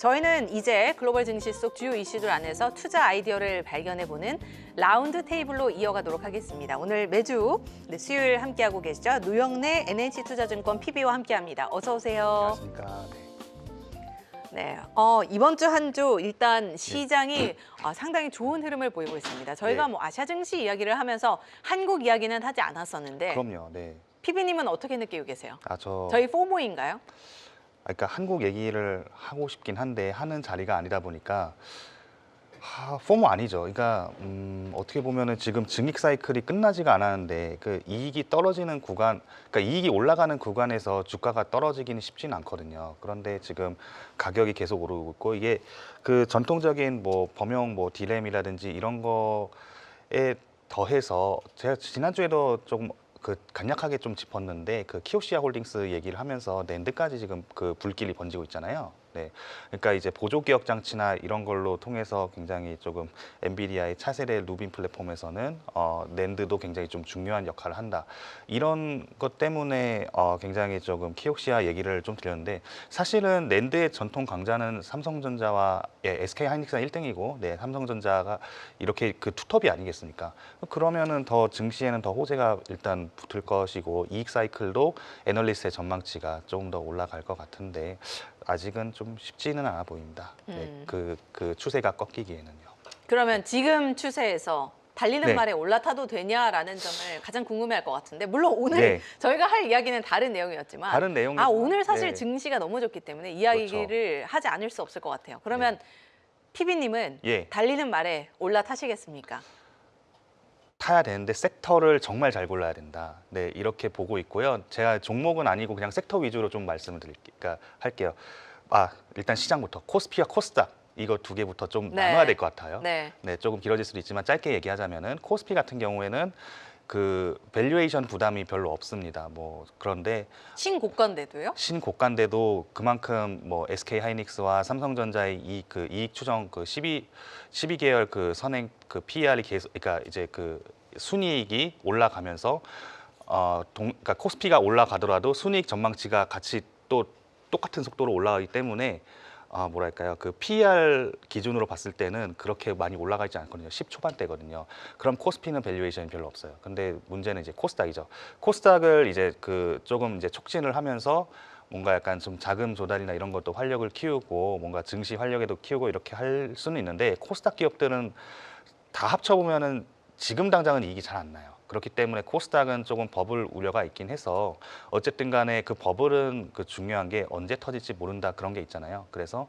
저희는 이제 글로벌 증시 속 주요 이슈들 안에서 투자 아이디어를 발견해보는 라운드 테이블로 이어가도록 하겠습니다. 오늘 매주 수요일 함께하고 계시죠. 노영래 NH투자증권 PB와 함께합니다. 어서 오세요. 안녕하십니까. 네, 이번 주 한 주 일단 시장이 상당히 좋은 흐름을 보이고 있습니다. 저희가 네. 뭐 아시아 증시 이야기를 하면서 한국 이야기는 하지 않았었는데 그럼요. 네. PB님은 어떻게 느끼고 계세요? 저 저희 포모인가요? 그러니까 한국 얘기를 하고 싶긴 한데 하는 자리가 아니다 보니까 포모 아니죠. 그러니까 어떻게 보면은 지금 증익 사이클이 끝나지가 않았는데 그 이익이 떨어지는 구간, 그러니까 이익이 올라가는 구간에서 주가가 떨어지기는 쉽지는 않거든요. 그런데 지금 가격이 계속 오르고 있고 이게 그 전통적인 뭐 범용 뭐 디램이라든지 이런 거에 더해서 제가 지난주에도 조금 그 간략하게 좀 짚었는데 그 키오시아 홀딩스 얘기를 하면서 낸드까지 지금 그 불길이 번지고 있잖아요. 네, 그러니까 이제 보조 기억 장치나 이런 걸로 통해서 굉장히 조금 엔비디아의 차세대 루빈 플랫폼에서는 낸드도 굉장히 좀 중요한 역할을 한다. 이런 것 때문에 굉장히 조금 키옥시아 얘기를 좀 드렸는데 사실은 낸드의 전통 강자는 삼성전자와 SK 하이닉스가 1등이고 네, 삼성전자가 이렇게 그 투톱이 아니겠습니까? 그러면은 더 증시에는 더 호재가 일단 붙을 것이고 이익 사이클도 애널리스트의 전망치가 조금 더 올라갈 것 같은데 아직은 좀 쉽지는 않아 보입니다. 네, 그 추세가 꺾이기에는요. 그러면 지금 추세에서 달리는 네. 말에 올라타도 되냐라는 점을 가장 궁금해할 것 같은데 물론 오늘 네. 저희가 할 이야기는 다른 내용이었지만 다른 내용이지만, 오늘 사실 네. 증시가 너무 좋기 때문에 이야기를 하지 않을 수 없을 것 같아요. 그러면 PB님은 예. 달리는 말에 올라타시겠습니까? 타야 되는데 섹터를 정말 잘 골라야 된다. 네, 이렇게 보고 있고요. 제가 종목은 아니고 그냥 섹터 위주로 좀 말씀을 할게요. 일단 시장부터 코스피와 코스닥 이거 두 개부터 좀 네. 나눠야 될 것 같아요. 네. 네, 조금 길어질 수도 있지만 짧게 얘기하자면은 코스피 같은 경우에는 그 밸류에이션 부담이 별로 없습니다. 뭐 그런데 신고가인데도요? 신고가인데도 그만큼 뭐 SK 하이닉스와 삼성전자의 이익 추정 그 12개월 그 선행 그 PER이 계속 그러니까 이제 그 순이익이 올라가면서 그러니까 코스피가 올라가더라도 순이익 전망치가 같이 또 똑같은 속도로 올라가기 때문에 뭐랄까요, 그 PER 기준으로 봤을 때는 그렇게 많이 올라가 있지 않거든요. 10 초반대거든요. 그럼 코스피는 밸류에이션이 별로 없어요. 근데 문제는 이제 코스닥이죠. 코스닥을 이제 그 조금 이제 촉진을 하면서 뭔가 약간 좀 자금 조달이나 이런 것도 활력을 키우고 뭔가 증시 활력에도 키우고 이렇게 할 수는 있는데 코스닥 기업들은 다 합쳐보면은 지금 당장은 이익이 잘 안 나요. 그렇기 때문에 코스닥은 조금 버블 우려가 있긴 해서 어쨌든 간에 그 버블은 그 중요한 게 언제 터질지 모른다 그런 게 있잖아요. 그래서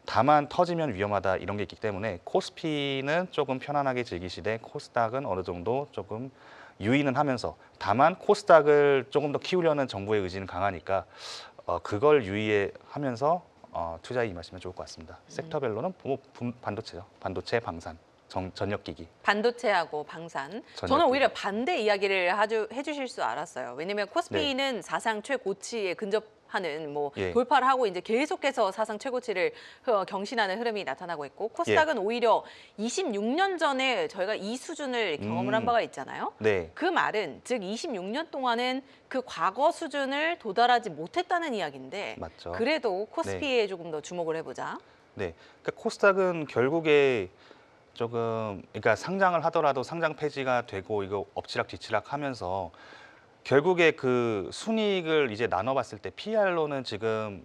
다만 터지면 위험하다 이런 게 있기 때문에 코스피는 조금 편안하게 즐기시되 코스닥은 어느 정도 조금 유의는 하면서 다만 코스닥을 조금 더 키우려는 정부의 의지는 강하니까 그걸 유의하면서 투자에 임하시면 좋을 것 같습니다. 섹터별로는 뭐 반도체죠. 반도체, 방산. 전력기기. 반도체하고 방산. 저는 오히려 반대 이야기를 해주실 줄 알았어요. 왜냐면 코스피는 사상 최고치에 근접하는 뭐 돌파를 하고 이제 계속해서 사상 최고치를 경신하는 흐름이 나타나고 있고 코스닥은 오히려 26년 전에 저희가 이 수준을 경험을 한 바가 있잖아요. 네. 그 말은 즉 26년 동안은 그 과거 수준을 도달하지 못했다는 이야기인데 맞죠. 그래도 코스피에 조금 더 주목을 해보자. 네. 그러니까 코스닥은 결국에 조금 그러니까 상장을 하더라도 상장 폐지가 되고 이거 엎치락 뒤치락 하면서 결국에 그 순이익을 이제 나눠봤을 때 PER로는 지금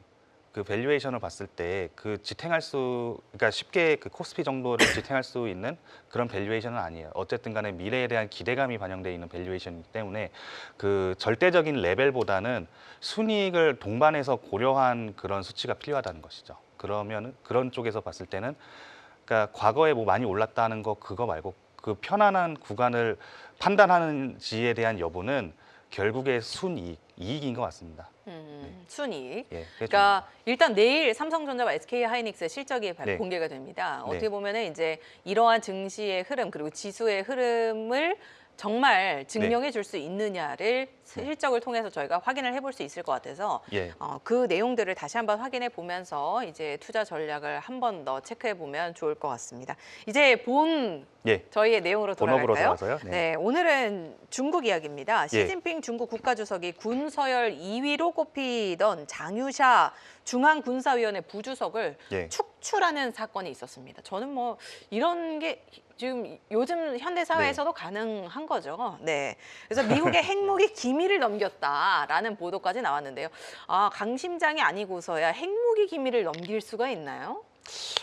그 밸류에이션을 봤을 때 그 그러니까 쉽게 그 코스피 정도를 지탱할 수 있는 그런 밸류에이션은 아니에요. 어쨌든 간에 미래에 대한 기대감이 반영되어 있는 밸류에이션이기 때문에 그 절대적인 레벨보다는 순이익을 동반해서 고려한 그런 수치가 필요하다는 것이죠. 그러면은 그런 쪽에서 봤을 때는 그러니까 과거에 뭐 많이 올랐다는 거 그거 말고 그 편안한 구간을 판단하는지에 대한 여부는 결국에 이익인 것 같습니다. 순이익. 그러니까 일단 내일 삼성전자와 SK 하이닉스의 실적이 네. 공개가 됩니다. 네. 어떻게 보면은 이제 이러한 증시의 흐름 그리고 지수의 흐름을 정말 증명해 줄 수 있느냐를 실적을 통해서 저희가 확인을 해볼 수 있을 것 같아서 예. 그 내용들을 다시 한번 확인해 보면서 이제 투자 전략을 한 번 더 체크해 보면 좋을 것 같습니다. 이제 저희의 내용으로 본업으로 돌아갈까요? 들어가서요? 네, 오늘은 중국 이야기입니다. 예. 시진핑 중국 국가주석이 군 서열 2위로 꼽히던 장유샤 중앙군사위원회 부주석을 예. 축출하는 사건이 있었습니다. 저는 뭐 이런 게 지금 요즘 현대 사회에서도 가능한 거죠. 네. 그래서 미국의 핵무기 기밀을 넘겼다라는 보도까지 나왔는데요. 강심장이 아니고서야 핵무기 기밀을 넘길 수가 있나요?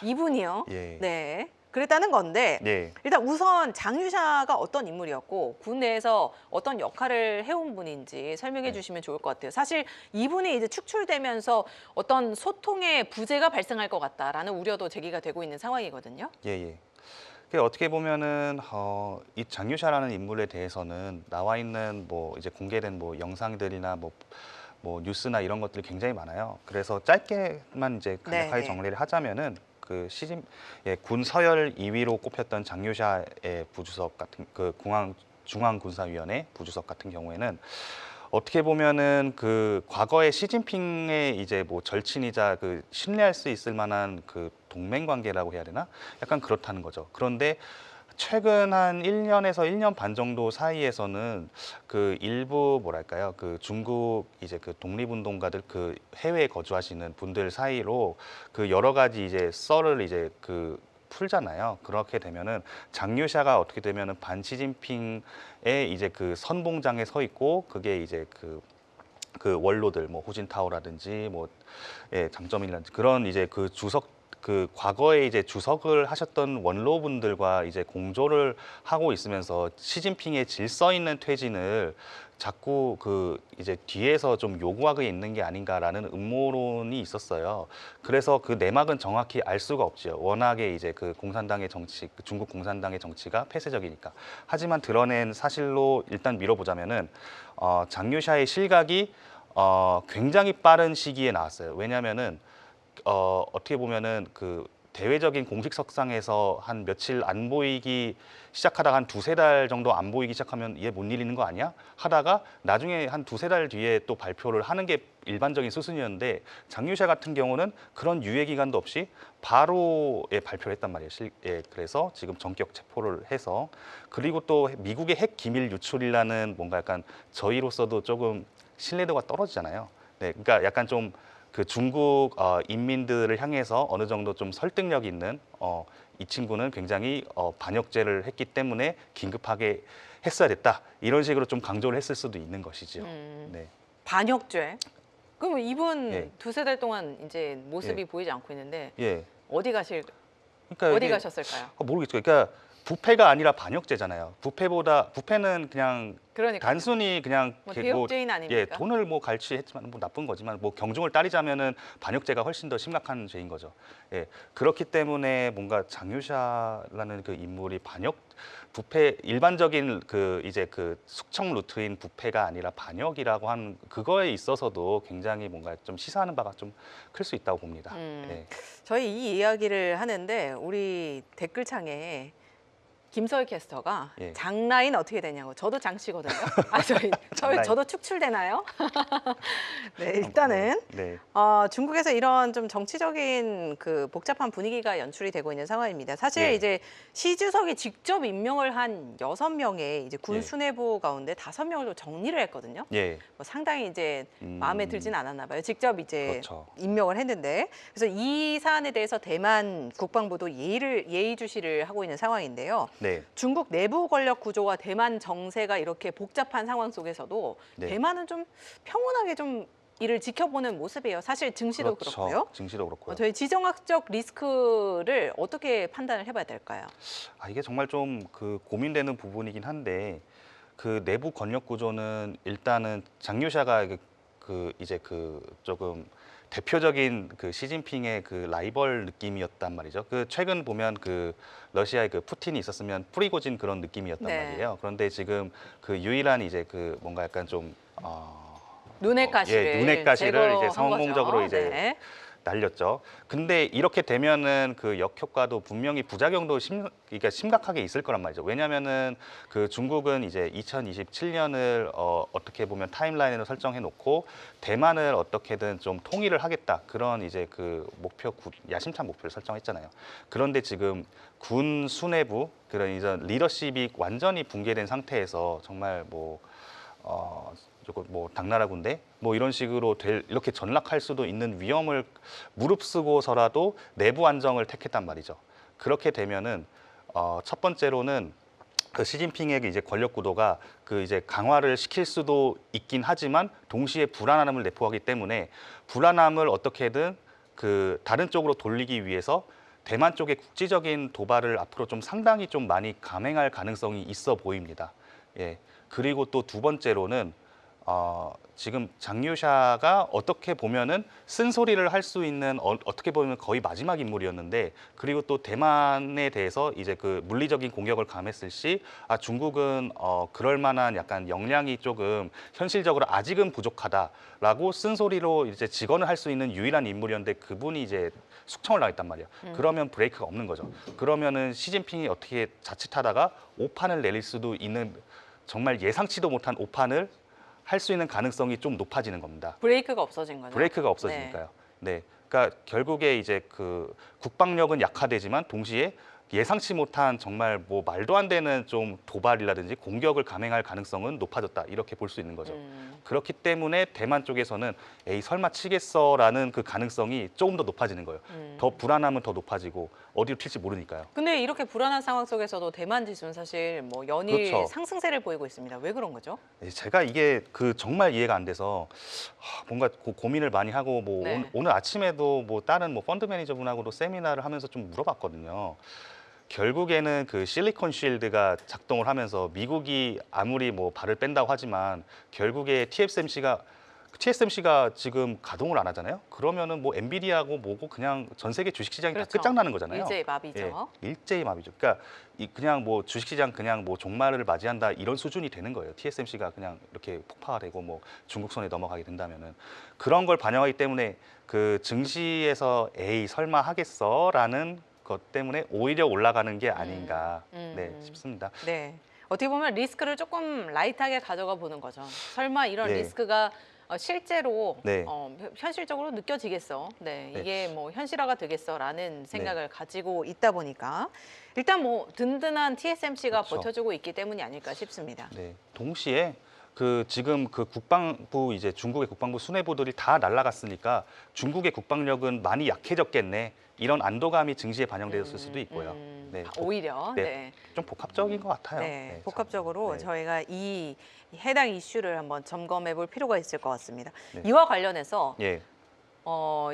이분이요. 예. 네. 그랬다는 건데 예. 일단 우선 장유샤가 어떤 인물이었고 군 내에서 어떤 역할을 해온 분인지 설명해 주시면 좋을 것 같아요. 사실 이분이 이제 축출되면서 어떤 소통의 부재가 발생할 것 같다라는 우려도 제기가 되고 있는 상황이거든요. 예. 어떻게 보면은 이 장유샤라는 인물에 대해서는 나와 있는 뭐 이제 공개된 뭐 영상들이나 뭐 뉴스나 이런 것들이 굉장히 많아요. 그래서 짧게만 이제 간략하게 정리를 하자면은 군 서열 2위로 꼽혔던 장유샤의 부주석 같은 그 중앙군사위원회 부주석 같은 경우에는 어떻게 보면은 그 과거에 시진핑의 이제 뭐 절친이자 그 신뢰할 수 있을 만한 그 동맹 관계라고 해야 되나? 약간 그렇다는 거죠. 그런데 최근 한 1년에서 1년 반 정도 사이에서는 그 일부 뭐랄까요? 그 중국 이제 그 독립운동가들 그 해외에 거주하시는 분들 사이로 그 여러 가지 이제 썰을 이제 그 풀잖아요. 그렇게 되면은 장유샤가 어떻게 되면은 반시진핑의 이제 그 선봉장에 서 있고 그게 이제 그 원로들 뭐 후진타오라든지 뭐 장점이라든지 그런 이제 그 과거에 이제 주석을 하셨던 원로분들과 이제 공조를 하고 있으면서 시진핑의 질서 있는 퇴진을 자꾸 그 이제 뒤에서 좀 요구하고 있는 게 아닌가라는 음모론이 있었어요. 그래서 그 내막은 정확히 알 수가 없죠. 워낙에 이제 그 공산당의 정치, 중국 공산당의 정치가 폐쇄적이니까. 하지만 드러낸 사실로 일단 밀어보자면은 장유샤의 실각이 굉장히 빠른 시기에 나왔어요. 왜냐하면은 어떻게 보면은 그 대외적인 공식석상에서 한 며칠 안 보이기 시작하다가 한 두세 달 정도 안 보이기 시작하면 얘 못 일리는 거 아니야? 하다가 나중에 한 두세 달 뒤에 또 발표를 하는 게 일반적인 수순이었는데 장유샤 같은 경우는 그런 유예 기간도 없이 바로 발표를 했단 말이에요. 그래서 지금 전격 체포를 해서 그리고 또 미국의 핵 기밀 유출이라는 뭔가 약간 저희로서도 조금 신뢰도가 떨어지잖아요. 네, 그러니까 약간 좀 그 중국 인민들을 향해서 어느 정도 좀 설득력 있는 이 친구는 굉장히 반역죄를 했기 때문에 긴급하게 했어야 됐다. 이런 식으로 좀 강조를 했을 수도 있는 것이죠. 네. 반역죄? 그럼 이분 두세 달 동안 이제 모습이 보이지 않고 있는데 어디 가셨을까요? 모르겠어요. 그러니까 부패가 아니라 반역죄잖아요. 부패는 그냥 단순히 그냥 대역죄인 아닙니까? 돈을 뭐 갈취했지만 뭐 나쁜 거지만 뭐 경종을 따르자면은 반역죄가 훨씬 더 심각한 죄인 거죠. 그렇기 때문에 뭔가 장유샤라는 그 인물이 부패 일반적인 그 이제 그 숙청 루트인 부패가 아니라 반역이라고 하는 그거에 있어서도 굉장히 뭔가 좀 시사하는 바가 좀 클 수 있다고 봅니다. 저희 이 이야기를 하는데 우리 댓글창에 김서희 캐스터가 장라인 어떻게 되냐고. 저도 장씨거든요. 저도 축출되나요? 네, 일단은 중국에서 이런 좀 정치적인 그 복잡한 분위기가 연출이 되고 있는 상황입니다. 사실 이제 시 주석이 직접 임명을 한 6명의 이제 군 수뇌부 가운데 5명을 좀 정리를 했거든요. 뭐 상당히 이제 마음에 들진 않았나 봐요. 직접 이제 임명을 했는데 그래서 이 사안에 대해서 대만 국방부도 예의주시를 하고 있는 상황인데요. 중국 내부 권력 구조와 대만 정세가 이렇게 복잡한 상황 속에서도 대만은 좀 평온하게 좀 이를 지켜보는 모습이에요. 사실 증시도 그렇고요. 증시도 그렇고요. 저희 지정학적 리스크를 어떻게 판단을 해봐야 될까요? 이게 정말 좀 그 고민되는 부분이긴 한데 그 내부 권력 구조는 일단은 장유샤가 이제 조금 대표적인 그 시진핑의 그 라이벌 느낌이었단 말이죠. 그 최근 보면 그 러시아의 그 푸틴이 있었으면 프리고진 그런 느낌이었단 말이에요. 그런데 지금 그 유일한 이제 그 뭔가 약간 좀 눈엣가시를 이제 성공적으로 이제 날렸죠. 근데 이렇게 되면은 그 역효과도 분명히 부작용도 그러니까 심각하게 있을 거란 말이죠. 왜냐면은 그 중국은 이제 2027년을 어떻게 보면 타임라인으로 설정해 놓고 대만을 어떻게든 좀 통일을 하겠다. 그런 이제 그 야심찬 목표를 설정했잖아요. 그런데 지금 군 수뇌부 그런 이제 리더십이 완전히 붕괴된 상태에서 정말 조금 당나라 군대 이런 식으로 이렇게 전락할 수도 있는 위험을 무릅쓰고서라도 내부 안정을 택했단 말이죠. 그렇게 되면은 첫 번째로는 그 시진핑의 이제 권력 구도가 그 이제 강화를 시킬 수도 있긴 하지만 동시에 불안함을 내포하기 때문에 불안함을 어떻게든 그 다른 쪽으로 돌리기 위해서 대만 쪽의 국지적인 도발을 앞으로 좀 상당히 좀 많이 감행할 가능성이 있어 보입니다. 예. 그리고 또 두 번째로는 지금 장유샤가 어떻게 보면은 쓴소리를 할 수 있는 어떻게 보면 거의 마지막 인물이었는데 그리고 또 대만에 대해서 이제 그 물리적인 공격을 감했을 시 중국은 그럴 만한 약간 역량이 조금 현실적으로 아직은 부족하다라고 쓴소리로 이제 직언을 할 수 있는 유일한 인물이었는데 그분이 이제 숙청을 당했단 말이에요. 그러면 브레이크가 없는 거죠. 그러면은 시진핑이 어떻게 자칫하다가 오판을 내릴 수도 있는 정말 예상치도 못한 오판을 할 수 있는 가능성이 좀 높아지는 겁니다. 브레이크가 없어진 거죠. 브레이크가 없어지니까요. 네. 그러니까 결국에 이제 그 국방력은 약화되지만 동시에 예상치 못한 정말 말도 안 되는 좀 도발이라든지 공격을 감행할 가능성은 높아졌다. 이렇게 볼 수 있는 거죠. 그렇기 때문에 대만 쪽에서는 에이 설마 치겠어라는 그 가능성이 조금 더 높아지는 거예요. 더 불안함은 더 높아지고 어디로 튈지 모르니까요. 근데 이렇게 불안한 상황 속에서도 대만 지수는 사실 연일 그렇죠. 상승세를 보이고 있습니다. 왜 그런 거죠? 제가 이게 그 정말 이해가 안 돼서 뭔가 고민을 많이 하고 네. 오늘 아침에도 다른 펀드 매니저분하고도 세미나를 하면서 좀 물어봤거든요. 결국에는 그 실리콘 쉴드가 작동을 하면서 미국이 아무리 발을 뺀다고 하지만 결국에 TSMC가 지금 가동을 안 하잖아요. 그러면은 엔비디아하고 뭐고 그냥 전 세계 주식시장이 그렇죠. 다 끝장나는 거잖아요. 일제히 마비죠. 예, 일제히 마비죠. 그러니까 그냥 주식시장 그냥 종말을 맞이한다 이런 수준이 되는 거예요. TSMC가 그냥 이렇게 폭파가 되고 중국 손에 넘어가게 된다면은 그런 걸 반영하기 때문에 그 증시에서 에이 설마 하겠어라는 것 때문에 오히려 올라가는 게 아닌가 싶습니다. 네. 어떻게 보면 리스크를 조금 라이트하게 가져가 보는 거죠. 설마 이런 네. 리스크가 실제로 네. 현실적으로 느껴지겠어. 네, 이게 현실화가 되겠어라는 생각을 가지고 있다 보니까 일단 든든한 TSMC가 그렇죠. 버텨주고 있기 때문이 아닐까 싶습니다. 네. 동시에 지금 국방부 이제 중국의 국방부 수뇌부들이 다 날아갔으니까 중국의 국방력은 많이 약해졌겠네. 이런 안도감이 증시에 반영되었을 수도 있고요. 네. 오히려 좀 복합적인 것 같아요. 네, 복합적으로 네. 저희가 이 해당 이슈를 한번 점검해 볼 필요가 있을 것 같습니다. 네. 이와 관련해서 예.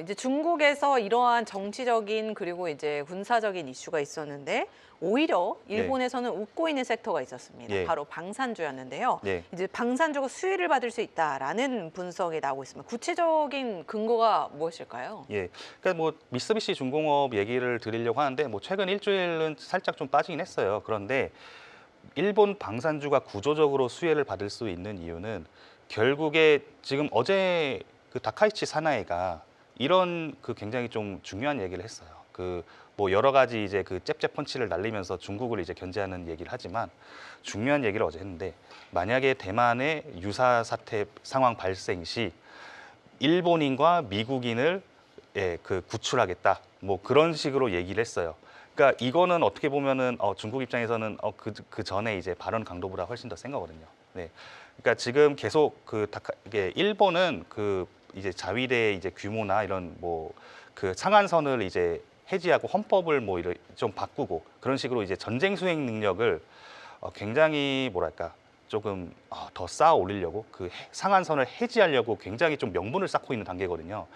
이제 중국에서 이러한 정치적인 그리고 이제 군사적인 이슈가 있었는데 오히려 일본에서는 웃고 있는 섹터가 있었습니다. 예. 바로 방산주였는데요. 예. 이제 방산주가 수혜를 받을 수 있다라는 분석이 나오고 있습니다. 구체적인 근거가 무엇일까요? 예. 그러니까 미쓰비시 중공업 얘기를 드리려고 하는데 최근 일주일은 살짝 좀 빠지긴 했어요. 그런데 일본 방산주가 구조적으로 수혜를 받을 수 있는 이유는 결국에 지금 어제 그 다카이치 사나이가 이런 굉장히 좀 중요한 얘기를 했어요. 여러 가지 이제 잽잽 펀치를 날리면서 중국을 이제 견제하는 얘기를 하지만 중요한 얘기를 어제 했는데 만약에 대만의 유사 사태 상황 발생 시 일본인과 미국인을 구출하겠다. 그런 식으로 얘기를 했어요. 그러니까 이거는 어떻게 보면은 중국 입장에서는 그 전에 이제 발언 강도보다 훨씬 더 센 거거든요. 네. 그러니까 지금 계속 이게 일본은 이제 자위대 이제 규모나 이런 상한선을 이제 해지하고 헌법을 좀 바꾸고 그런 식으로 이제 전쟁 수행 능력을 굉장히 조금 더 쌓아 올리려고 상한선을 해지하려고 굉장히 좀 명분을 쌓고 있는 단계거든요.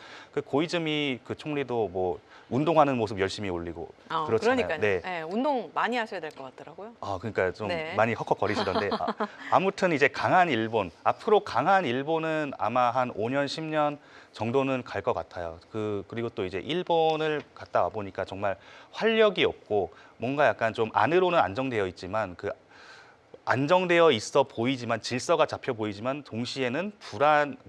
고이즈미 총리도 운동하는 모습 열심히 올리고 그렇잖아요. 그러니까요. 네, 운동 많이 하셔야 될 것 같더라고요. 그러니까 좀 많이 헉헉거리시던데 아무튼 이제 강한 일본 앞으로 강한 일본은 아마 한 5년 10년 정도는 갈 것 같아요. 그리고 또 이제 일본을 갔다 와 보니까 정말 활력이 없고 뭔가 약간 좀 안으로는 안정되어 있지만 안정되어 있어 보이지만 질서가 잡혀 보이지만 동시에는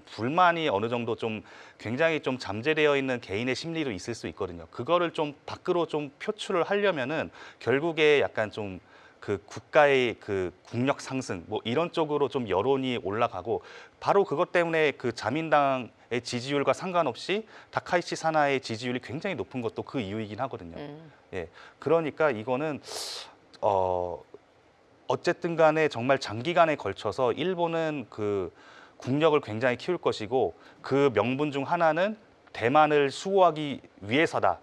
불만이 어느 정도 좀 굉장히 좀 잠재되어 있는 개인의 심리도 있을 수 있거든요. 그거를 좀 밖으로 좀 표출을 하려면은 결국에 약간 좀 그 국가의 그 국력 상승 뭐 이런 쪽으로 좀 여론이 올라가고 바로 그것 때문에 그 자민당의 지지율과 상관없이 다카이치 사나의 지지율이 굉장히 높은 것도 그 이유이긴 하거든요. 예, 그러니까 이거는 어쨌든 간에 정말 장기간에 걸쳐서 일본은 그 국력을 굉장히 키울 것이고 그 명분 중 하나는 대만을 수호하기 위해서다.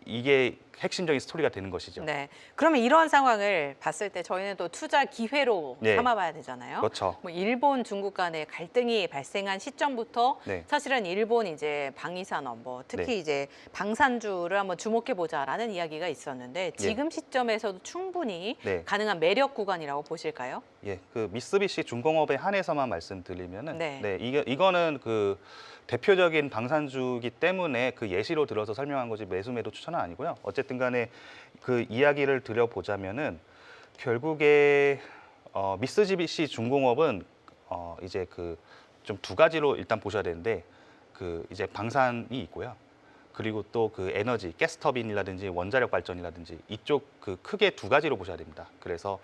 이게 핵심적인 스토리가 되는 것이죠. 네. 그러면 이런 상황을 봤을 때 저희는 또 투자 기회로 네. 삼아봐야 되잖아요. 그렇죠. 뭐 일본, 중국 간의 갈등이 발생한 시점부터 네. 사실은 일본 이제 방위산업, 뭐 특히 네. 이제 방산주를 한번 주목해 보자라는 이야기가 있었는데 지금 시점에서도 충분히 네. 가능한 매력 구간이라고 보실까요? 예, 그 미쓰비시 중공업에 한해서만 말씀드리면은, 네. 이거는 그 대표적인 방산주기 때문에 그 예시로 들어서 설명한 거지 매수 매도 추천은 아니고요. 어쨌든 간에 그 이야기를 드려보자면은 결국에 미쓰비시 중공업은 이제 그 좀 두 가지로 일단 보셔야 되는데 그 이제 방산이 있고요. 그리고 또 그 에너지, 가스터빈이라든지 원자력 발전이라든지 이쪽 그 크게 두 가지로 보셔야 됩니다. 그래서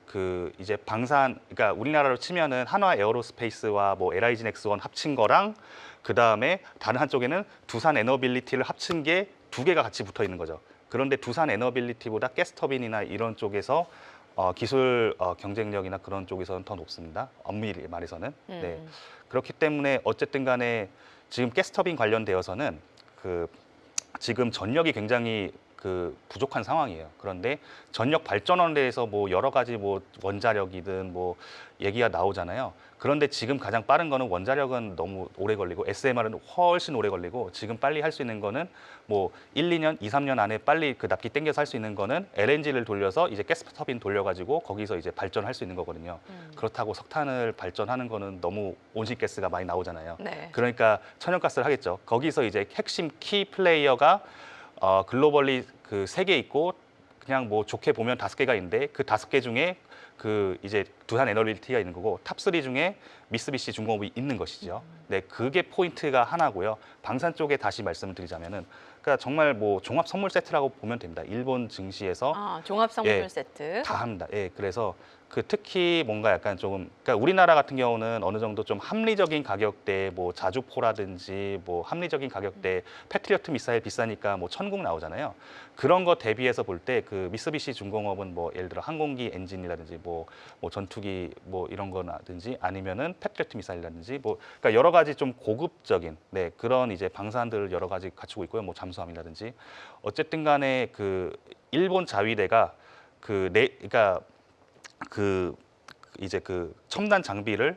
그 이제 방산, 그러니까 우리나라로 치면은 한화 에어로스페이스와 뭐 LIG 넥스원 합친 거랑 그 다음에 다른 한쪽에는 두산 에너빌리티를 합친 게 두 개가 같이 붙어 있는 거죠. 그런데 두산 에너빌리티보다 가스터빈이나 이런 쪽에서 기술 경쟁력이나 그런 쪽에서는 더 높습니다. 엄밀히 말해서는. 네. 그렇기 때문에 어쨌든 간에 지금 가스터빈 관련되어서는 그 지금 전력이 굉장히 그 부족한 상황이에요. 그런데 전력 발전원에 대해서 뭐 여러 가지 뭐 원자력이든 뭐 얘기가 나오잖아요. 그런데 지금 가장 빠른 거는 원자력은 너무 오래 걸리고 SMR은 훨씬 오래 걸리고 지금 빨리 할 수 있는 거는 뭐 1, 2년, 2, 3년 안에 빨리 그 납기 땡겨서 할 수 있는 거는 LNG를 돌려서 이제 가스터빈 돌려가지고 거기서 이제 발전할 수 있는 거거든요. 그렇다고 석탄을 발전하는 거는 너무 온실가스가 많이 나오잖아요. 네. 그러니까 천연가스를 하겠죠. 거기서 이제 핵심 키 플레이어가 글로벌리 그 3개 있고 그냥 뭐 좋게 보면 5개가 있는데 그 5개 중에 그 이제 두산 에너빌리티가 있는 거고 탑3 중에 미쓰비시 중공업이 있는 것이죠. 네, 그게 포인트가 하나고요. 방산 쪽에 다시 말씀을 드리자면은 그러니까 정말 뭐 종합 선물 세트라고 보면 됩니다. 일본 증시에서 종합 선물 예, 세트. 다 합니다. 예, 그래서 그 특히 뭔가 약간 조금 그러니까 우리나라 같은 경우는 어느 정도 좀 합리적인 가격대 뭐 자주포라든지 뭐 합리적인 가격대 패트리어트 미사일 비싸니까 뭐 천국 나오잖아요. 그런 거 대비해서 볼 때 그 미쓰비시 중공업은 뭐 예를 들어 항공기 엔진이라든지 뭐 전투기 뭐 이런 거라든지 아니면은 패트리어트 미사일이라든지 뭐 그러니까 여러 가지 좀 고급적인 네, 그런 이제 방산들을 여러 가지 갖추고 있고요. 뭐 잠수함이라든지 어쨌든 간에 그 일본 자위대가 그러니까 그 이제 그 첨단 장비를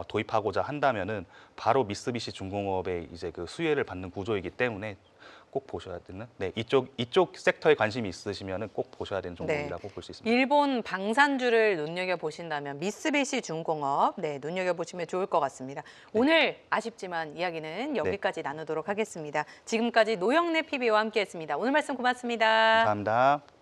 도입하고자 한다면은 바로 미쓰비시 중공업의 이제 그 수혜를 받는 구조이기 때문에 꼭 보셔야 되는 네, 이쪽 섹터에 관심이 있으시면은 꼭 보셔야 되는 종목이라고 볼 수 있습니다. 일본 방산주를 눈여겨 보신다면 미쓰비시 중공업 눈여겨 보시면 좋을 것 같습니다. 오늘 아쉽지만 이야기는 여기까지 나누도록 하겠습니다. 지금까지 노영래 PB와 함께했습니다. 오늘 말씀 고맙습니다. 감사합니다.